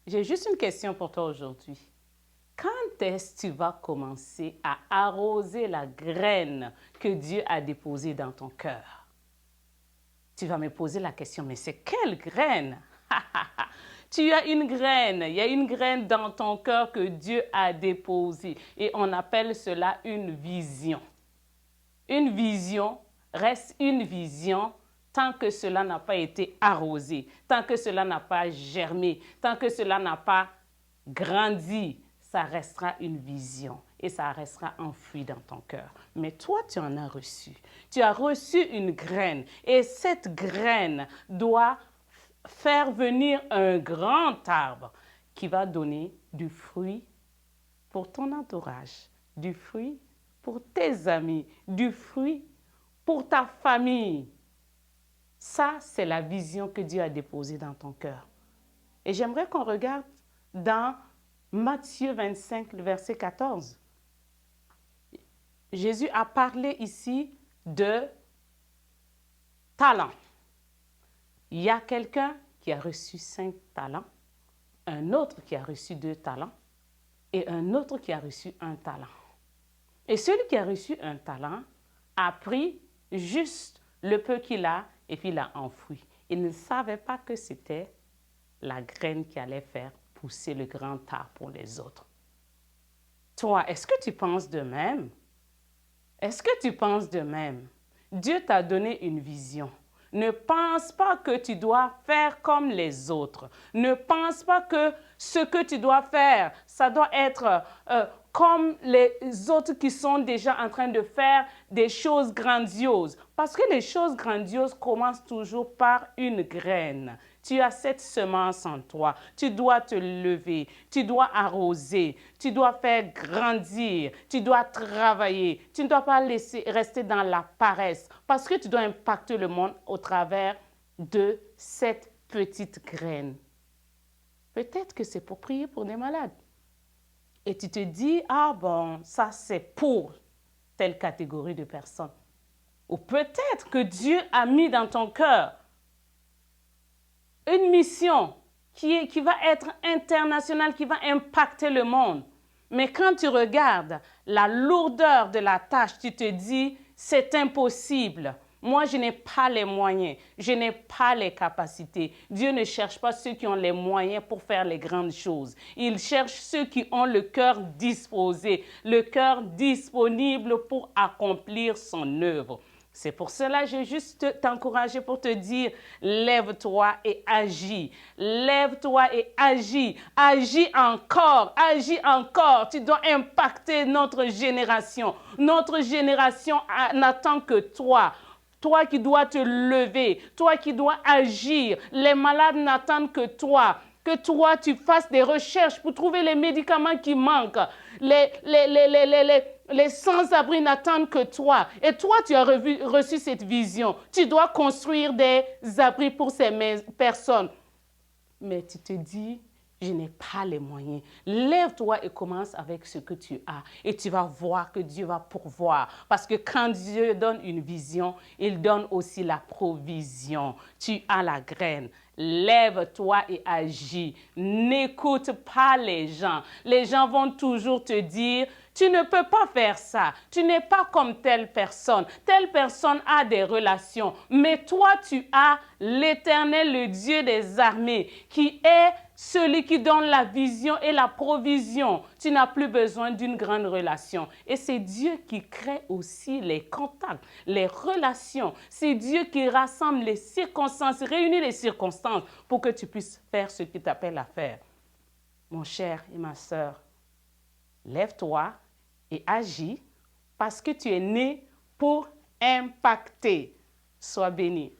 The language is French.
J'ai juste une question pour toi aujourd'hui. Quand est-ce que tu vas commencer à arroser la graine que Dieu a déposée dans ton cœur? Tu vas me poser la question, mais c'est quelle graine? Tu as une graine, il y a une graine dans ton cœur que Dieu a déposée et on appelle cela une vision. Une vision reste une vision tant que cela n'a pas été arrosé, tant que cela n'a pas germé, tant que cela n'a pas grandi, ça restera une vision et ça restera enfoui dans ton cœur. Mais toi, tu en as reçu. Tu as reçu une graine et cette graine doit faire venir un grand arbre qui va donner du fruit pour ton entourage, du fruit pour tes amis, du fruit pour ta famille. Ça, c'est la vision que Dieu a déposée dans ton cœur. Et j'aimerais qu'on regarde dans Matthieu 25, le verset 14. Jésus a parlé ici de talents. Il y a quelqu'un qui a reçu 5 talents, un autre qui a reçu 2 talents et un autre qui a reçu 1 talent. Et celui qui a reçu 1 talent a pris juste le peu qu'il a et puis l'a enfoui. Il ne savait pas que c'était la graine qui allait faire pousser le grand arbre pour les autres. Toi, est-ce que tu penses de même? Est-ce que tu penses de même? Dieu t'a donné une vision. Ne pense pas que tu dois faire comme les autres. Ne pense pas que ce que tu dois faire, ça doit être comme les autres qui sont déjà en train de faire des choses grandioses. Parce que les choses grandioses commencent toujours par une graine. Tu as cette semence en toi. Tu dois te lever, tu dois arroser, tu dois faire grandir, tu dois travailler. Tu ne dois pas rester dans la paresse parce que tu dois impacter le monde au travers de cette petite graine. Peut-être que c'est pour prier pour des malades. Et tu te dis, ah bon, ça c'est pour telle catégorie de personnes. Ou peut-être que Dieu a mis dans ton cœur une mission qui va être internationale, qui va impacter le monde. Mais quand tu regardes la lourdeur de la tâche, tu te dis, c'est impossible. Moi, je n'ai pas les moyens, je n'ai pas les capacités. Dieu ne cherche pas ceux qui ont les moyens pour faire les grandes choses. Il cherche ceux qui ont le cœur disposé, le cœur disponible pour accomplir son œuvre. C'est pour cela que je veux juste t'encourager pour te dire, lève-toi et agis. Lève-toi et agis. Agis encore, agis encore. Tu dois impacter notre génération. Notre génération n'attend que toi. Toi qui dois te lever, toi qui dois agir. Les malades n'attendent que toi. Que toi, tu fasses des recherches pour trouver les médicaments qui manquent. Les sans-abri n'attendent que toi. Et toi, tu as reçu cette vision. Tu dois construire des abris pour ces personnes. Mais tu te dis, je n'ai pas les moyens. Lève-toi et commence avec ce que tu as. Et tu vas voir que Dieu va pourvoir. Parce que quand Dieu donne une vision, il donne aussi la provision. Tu as la graine. Lève-toi et agis. N'écoute pas les gens. Les gens vont toujours te dire, tu ne peux pas faire ça. Tu n'es pas comme telle personne. Telle personne a des relations. Mais toi, tu as l'Éternel, le Dieu des armées, qui est celui qui donne la vision et la provision. Tu n'as plus besoin d'une grande relation. Et c'est Dieu qui crée aussi les contacts, les relations. C'est Dieu qui rassemble les circonstances, réunit les circonstances pour que tu puisses faire ce qu'il t'appelle à faire. Mon cher et ma sœur, lève-toi et agis parce que tu es né pour impacter. Sois béni.